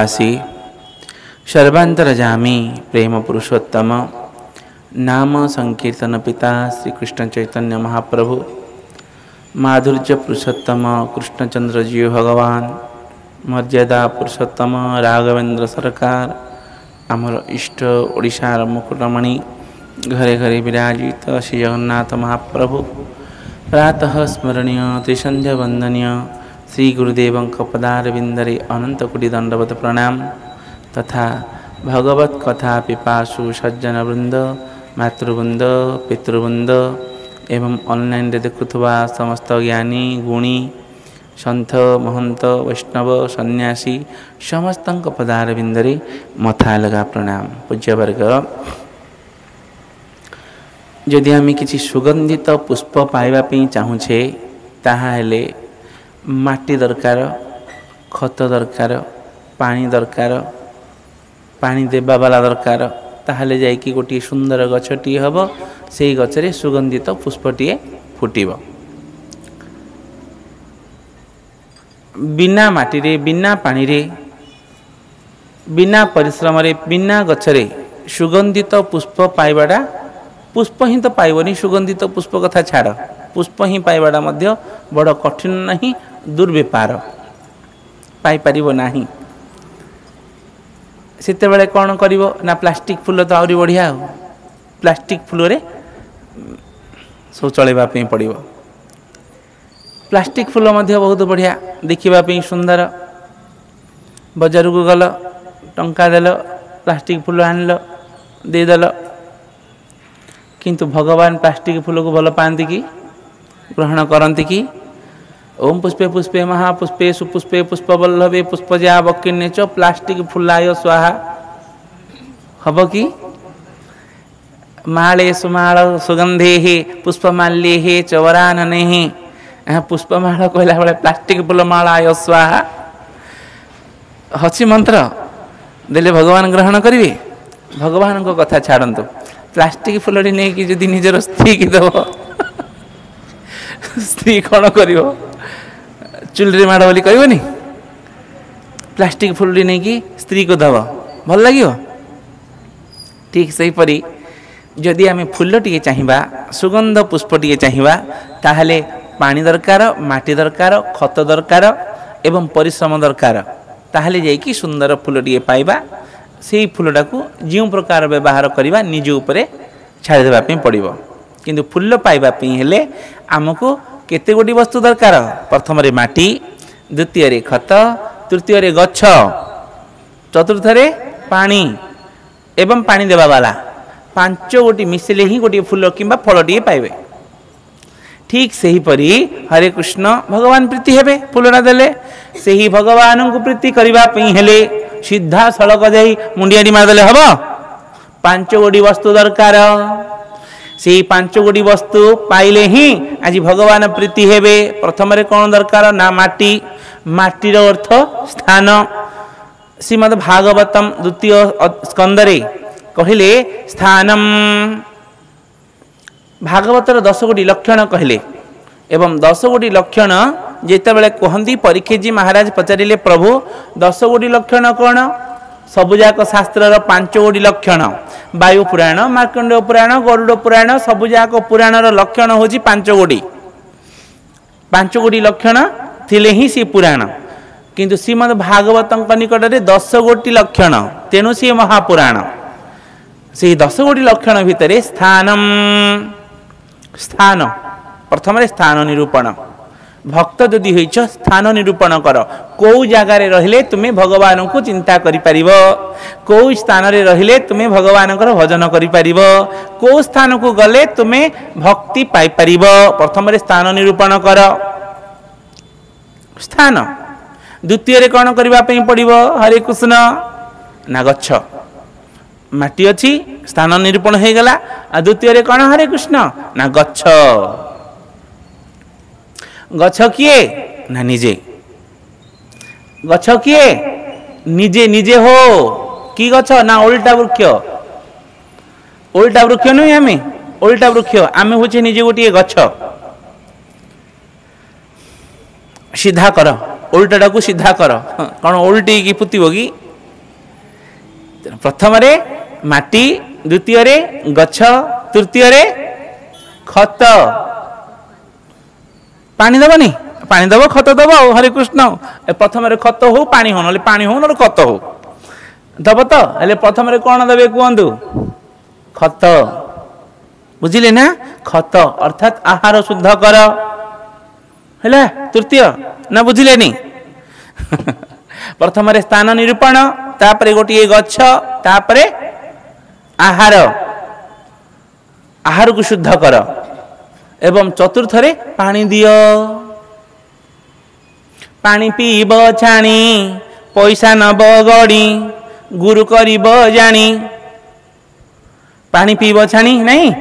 आसी सर्वांतरजामी प्रेम पुरुषोत्तम नाम संकीर्तन पिता श्री कृष्ण चैतन्य महाप्रभु माधुर्य पुरुषोत्तम कृष्णचंद्र जी भगवान मर्यादा पुरुषोत्तम राघवेंद्र सरकार आमर इष्ट ओडिशार मुकुटमणि घरे घरे विराजित श्री जगन्नाथ महाप्रभु प्रातः स्मरणीय त्रिसंध्या वंदनीय श्री गुरुदेव पदारविंदरे अनंत कोटि दंडवत प्रणाम तथा भगवत कथा पिपासु सज्जन वृंद मातृवृंद पितृवृंद एवं ऑनलाइन देखुवा समस्त ज्ञानी गुणी सन्थ महंत वैष्णव सन्यासी समस्त पदारविंदरे मथा लगा प्रणाम। पूज्यवर्ग जदि आम किसी सुगंधित पुष्प पाइबापी चाहूचे ताहाले माटी दरकार खत दरकार पानी दरकार पानी देवा वाला दरकार ताहले जाइकी गोटे सुंदर गछटी हम से गचरे सुगंधित पुष्पटीए फुटिब। बिना माटी रे बिना पानी रे बिना परिश्रम रे बिना गछरे सुगंधित पुष्प पाइबाटा पुष्प ही तो पाइबनी सुगंधित पुष्प कथा छाड़ पुष्प ही पाइबाटा मध्य बड़ कठिन नहीं दुर्व्यापार पाई परिबो नाही। सेते बेले कौन करिवो ना प्लास्टिक फूल तो आउरी बढ़िया प्लास्टिक फूल रे सब चलेबा पे पड़िबो। प्लास्टिक फूल मध्य बहुत बढ़िया देखिबा पे सुंदर बाजार को गल टंका देल प्लास्टिक फूल आनल देदेल किंतु भगवान प्लास्टिक फूल को भल पाती कि ग्रहण करती कि ओम पुष्पे पुष्पे महापुष्पे सुपुष्पे पुष्पवल्लभे पुष्पजा वक्किन्ने च प्लास्टिक फुल्लाय स्वाहा हब कि माले सुमाल सुगंधे हे पुष्पमाल्ये हे चवरानने हे पुष्पमाल कहला बेले प्लास्टिक फुलमालाय स्वाहा हसी मंत्र देले भगवान ग्रहण करिवे। भगवान को कथा छाड़ंतु प्लास्टिक फुलटी नहीं कि जदि निजर स्त्री की दब स्त्री कौन करिवो चुल्ली माड़ बोली कहनी प्लास्टिक फुलटी नहीं कि स्त्री को दब भल लगे। ठीक सेहीपरि जदि आम फुल टी चाहिए सुगंध पुष्प टी चाहिए ताहले पानी दरकार माटी दरकार खत दरकार एवं परिश्रम दरकार ताहले जाइकी सुंदर फुल टी पाइबा से फुलटा को जो प्रकार व्यवहार करवा निज उपरे छाड़देवाई पड़ो। किंतु फुल पाइबापी हेले आमको केते गोटी वस्तु दरकार प्रथम रे माटी द्वितीय रे खत तृतीय रे गछ चतुर्थ रे पानी एवं पानी देवा वाला पांच गोटी मिसिले ही गोटी फूल किंबा फलटी पाइबे। ठीक सही परी हरे कृष्ण भगवान प्रीति हेबे फूलटा देले से ही भगवान को प्रीति करबा पई हेले सीधा सड़क जाई मुंडियाटी मारदेले हम पांच गोटी वस्तु दरकार से पांच गोटी वस्तु पाइले ही आज भगवान प्रीति हेबे। प्रथम रे कौन दरकार ना माटी माटीर अर्थ स्थान श्रीमद् भागवतम द्वितीय स्कंदरे कहले स्थानम भागवतर 10 गोटी लक्षण कहले एवं 10 गोटी लक्षण जेते बेले कहंती परीक्षित जी महाराज पचारिले प्रभु 10 गोटी लक्षण कौन सबुजाक शास्त्र 5 गोटी लक्षण वायु पुराण मार्कंडेय पुराण गरुड़ पुराण सबुजाक पुराणर लक्षण होची 5 गोटी 5 गोटी लक्षण थिले ही सी पुराण किंतु श्रीमद् भागवतंक निकटरे 10 गोटी लक्षण तेणु सी महापुराण से 10 गोटी लक्षण भितरे स्थानम स्थान प्रथम स्थान निरूपण भक्त जदि होइछ स्थान निरूपण कर कौ जगार रहिले तुम्हें भगवान को चिंता करि परिबो कौ स्थान रे रहिले तुम्हें भगवान को भजन करि परिबो कौ स्थान को गले तुम्हें भक्ति पाई परिबो प्रथम रे स्थान निरूपण कर स्थान द्वितीय रे कौन करबा पई पड़िबो हरे कृष्ण ना गच्छ माटी अच्छी स्थान निरूपण हो गला द्वितीय रे कौन हरे कृष्ण ना गच्छ गच्छ किए ना निजे गच्छ किए निजे निजे हो कि गच्छ ना ओल्टा वृक्ष नुहे आम ओल्टा वृक्ष आम हूँ निजे गोटे गच्छ सीधा कर उल्टाटा को सीधा कर कौन उल्टी की पुतिब कि प्रथम माटी, द्वितीय गछ, तृतीय खत। पानी दबनी, पानी दब खत दब। हरे कृष्ण। प्रथम खत हो पानी हो ना पानी हो ना खत हो दब तो हेले प्रथम कौन देवे कहतु खत। बुझिले ना खत अर्थात आहार शुद्ध कर है तृतीय ना बुझिले नी प्रथम स्थान निरूपण तापरे गोटे गछ तापरे आहार आहार को शुद्ध कर एवं चतुर्थ पानी दियो। पानी पीब छाणी पैसा नब गड़ी गुरु करिब जानी। पानी पीब छाणी नहीं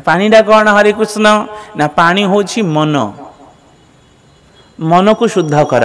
पानी डा कौन हरे कृष्ण ना पानी होछि मन। मन को शुद्ध कर।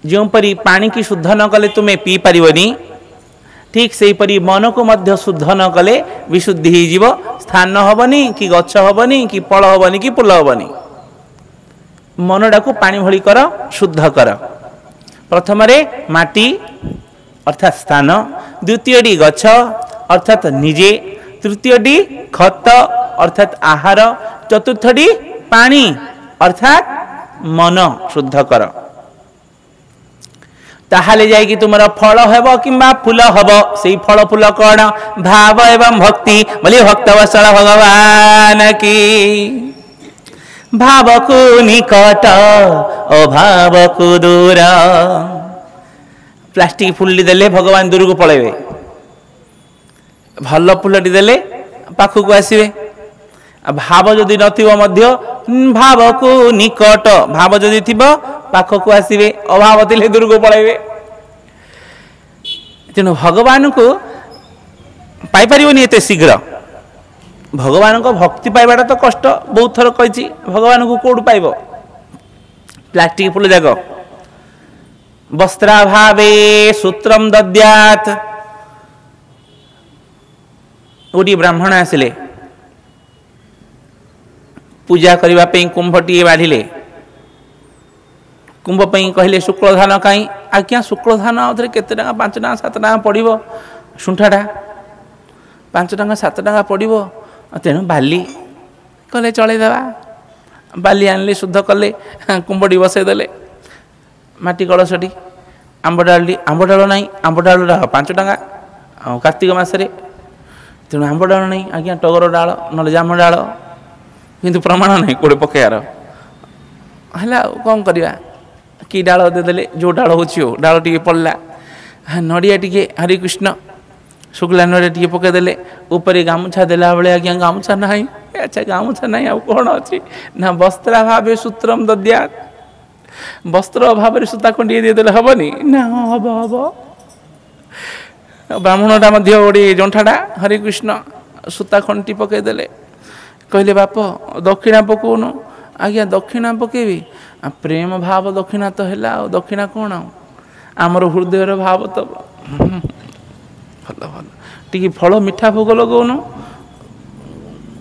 जो परी पानी की शुद्ध न कले तुम्हें पी पारिबनी ठीक से परी मन को मध्य शुद्ध न कले विशुद्धि ही जीव। स्थान न हबनी कि गछ हबनी कि फल हबनी कि फूल हबनी। मनडा को पानी भली कर शुद्ध कर। प्रथम माटी अर्थात स्थान, द्वितीय गछ अर्थात निजे, तृतीय खत अर्थात आहार, चतुर्थ पानी अर्थात मन शुद्ध कर। ताहाले जाई कि तुमरा फल हेब किंबा फूल हेब। सेई फल फूल कौन भाव एवं भक्ति। बोली भक्तवत्सल भगवान की। भाव को निकट अभाव को दूर। प्लास्टिक फुलटी देले भगवान दूर को पळेबे। भल फुलटी देले पाखक आसबे। भाव जदि नथिबो मध्य भाव को निकट भाव जदि थिबो पाखक आसबे। अभाव थिले दूर को पळेबे। तेणु भगवान को पाई परिबोनी एते शीघ्र। भगवान को भक्ति पाइबाटा तो कष्ट। बहुत थर कही भगवान को कोड पाइब प्लास्टिक फुल जाक। वस्त्राभावे सूत्रम दद्यात। गोटे ब्राह्मण आसिले पूजा करने कुंभटी बाढ़िले। कुंभ कहले शुक्लधान कहीं आज्ञा शुक्लधान आउे केते टका 5 टका 7 टका पड़ो शुंठाटा 5 टका 7 टका पड़ो। तेणु बाली कले चलईदेवा। बाली आनले शुद्ध कले कुंभटी बसईदेले माटी कलशटी आंब डाल ना आंब डाल 5 टका कार्तिक मासरे। तेणु आंब डाल ना आज्ञा टगर डाल ना जाम डाल किंतु प्रमाण नहीं कोड़े पकेयार है। कौन करवा कि डाल देदेले जो डाल हो डाल टी पड़ला नड़िया टी हरे कृष्ण शुक्ला नड़िया टी पकईदेले ऊपर गामुछा देला बेले आज्ञा गामुछा ना। अच्छा गामुछा ना आउ कौन अच्छी ना वस्त्राभावे सूत्रम दद्यात। वस्त्र अभाव सूता खंडिए देदेले हेनी ना हम हम। ब्राह्मणटा गोटे जंठाटा हरे कृष्ण सूता खंडी पकईदेले। कहले बाप दक्षिणा पकाउन। आज्ञा दक्षिणा पकेबी प्रेम भाव दक्षिणा तो है दक्षिणा कौन आमर हृदय भाव तो भल भल टी फल मिठा भोग लगौन।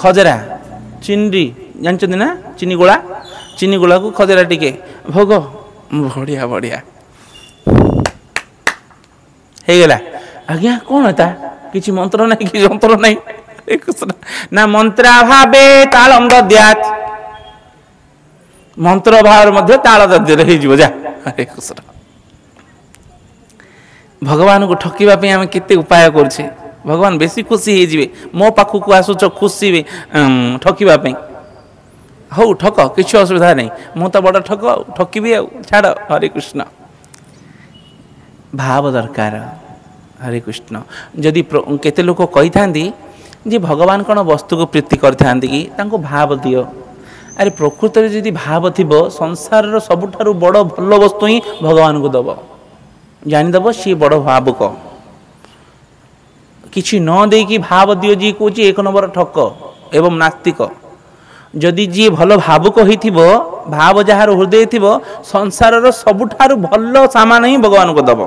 खजरा चिनी जानते ना चीनी गोला को खजरा टिके भोग बढ़िया बढ़िया हो गला। आज्ञा कौन है किसी मंत्र ना कि जंत्र ना ना मंत्राभावे तालम दद्यात। मंत्र भाव मध्य ताल दद्य हो जा। हरे कृष्ण। भगवान को ठकिबा पे आम केते उपाय करछे। भगवान बेसी खुशी हो जाए मो पाखक आसुच खुशी ठकिबा पे। हौ ठक किसी असुविधा नहीं मु तो बड़ ठक ठकिबी आ छाड़। हरे कृष्ण। भाव दरकार। हरे कृष्ण। जदि केते लोक कही था जे भगवान कौन वस्तु को प्रीति करते कि तांको भाव दियो। अरे प्रकृत में जदि भाव थिबो संसार सबुठारु बड़ भल वस्तु ही भगवान को दब जानीदेव सी बड़ भावुक। किछि न देकी भाव दियो जी कौच एक नंबर ठक एवं नास्तिक। जदि जी भल भावुक होइथिबो भाव जार हृदय थिबो संसार सबुठारु भल सामान ही भगवान को दब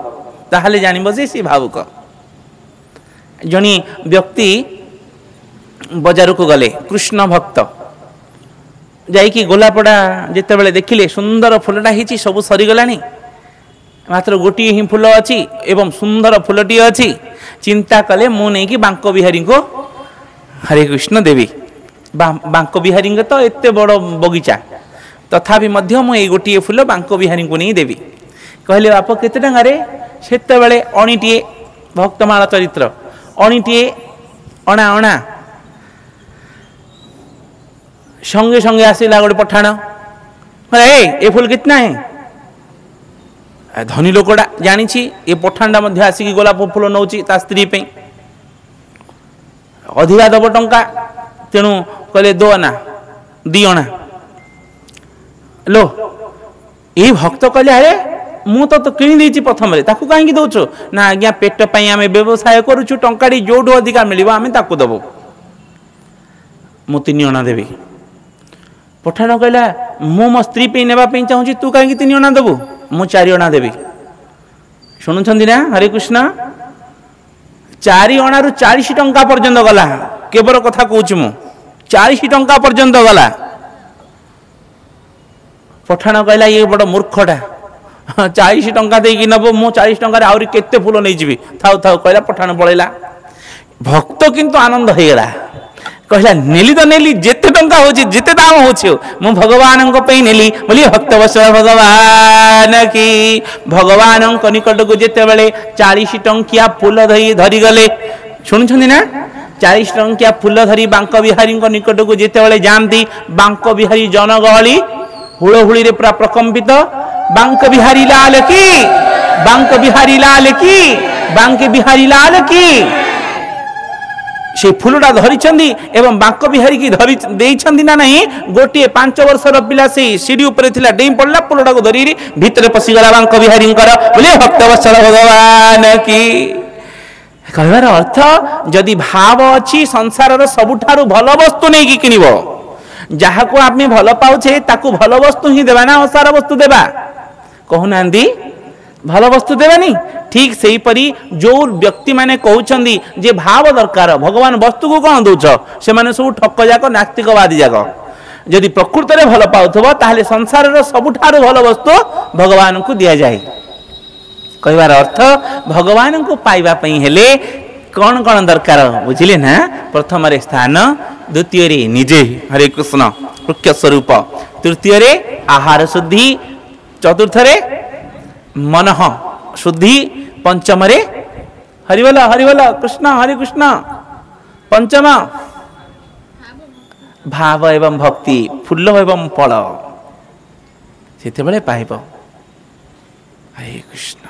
ताहले जानिबो जे सी भावुक। जनी व्यक्ति बजार को गले कृष्ण भक्त जाइकी गोलापड़ा जिते बड़े देखिले सुंदर फुलटा ही सब सरीगलानी मात्र गोटे ही फूल अच्छी एवं सुंदर फूलटी अच्छी चिंता कले मु नहीं कि बांक बिहारी को हरे कृष्ण देवी बांक बिहारी तो एत बड़ बगीचा तथापि मध्य मु ये गोटे फूल बांक बिहारी को नहीं देवी कहले बाप केते टंगारे सेते बेले अणीटीए भक्तमाला चरित्र अणीटीए अणा अणा संगे संगे आसला गोटे पठाण ए फूल कितना है धनी लोकटा जानी ये पठाणटा आसिक गोलाप फूल नौ स्त्री पे अधिका दब टंका तेणु कहले दो अना दी अना लो ये भक्त कहले अरे मु तो किणी प्रथम कहीं दौच ना आज्ञा पेट पर आम व्यवसाय करुचु टंकाटी जो अधिका मिल आम दबू मु 3 अना देवी पठाण कहला मु मो स्त्री पे नेबापी चाहूँगी तू कहीं 3 अना दबू मु 4 अना देवी शुणुंट ना हरे कृष्ण 4 अणारु 40 टंका पर्यंत गला केवल कथा कहूँ मु 40 टंका पर्यंत गला पठाण कहला ये बड़ मूर्खटा 40 टंका देकी नब मु 40 टंका आउरी केते फूल नहीं जीवी थाउ थाउ कहला पठाण पळेला भक्त किंतु आनंद हो गला कहला नेली तो नेली जेते टंका होची जेते दाम होची मु भगवान को पे नेली बोली भक्त वत्सल भगवान की भगवान को निकट को जेते बेले 40 टंकिया फूल धरी गले सुनुछनी ना 40 टंकिया फूल धरी बांक बिहारी को निकट को जेते बेले जानती बांक बिहारी जनगहली हुड़हुड़ी रे पूरा प्रकंपित बांक बिहारी लाल की बांक बिहारी लाल की बांक बिहारी लाल की से फूलटा धरी एवं बांक बिहारी की धरी ना नहीं गोटे 5 वर्षर पिला से सीढ़ी ऊपर थिला डेई पड़ला फूलटा को धरी भितर पशिगला बांक बिहारी बोले भक्तवत्सल भगवान की कहबार अर्थ जदि भाव अच्छी संसार सबुठारु भल वस्तु नहीं कि किनिबो जहाँ को आम भल पाऊे ताकू भल वस्तु ही देवा ना असार वस्तु देवा कहूना भल वस्तु देवानी ठीक से परी जो व्यक्ति माने कहउछंदी जे भाव दरकार भगवान वस्तु को कौन दौच से माने सब ठक जाक नास्तिकवादी जाक जदि प्रकृत में भल पाउथबो ताहले संसार सबुठारु भल वस्तु भगवान को दिया जाए कहबार अर्थ भगवान को पाइबा पई हेले कौन कौन दरकार बुझिले ना प्रथम रे स्थान द्वितीय रे निजे हरे कृष्ण मुख्य स्वरूप तृतीय रे आहार शुद्धि चतुर्थ रे मन शुद्धि पंचम रे हरिबोल कृष्ण हरे कृष्ण पंचम भाव एवं भक्ति फूल एवं फल से पाइब हरे कृष्ण।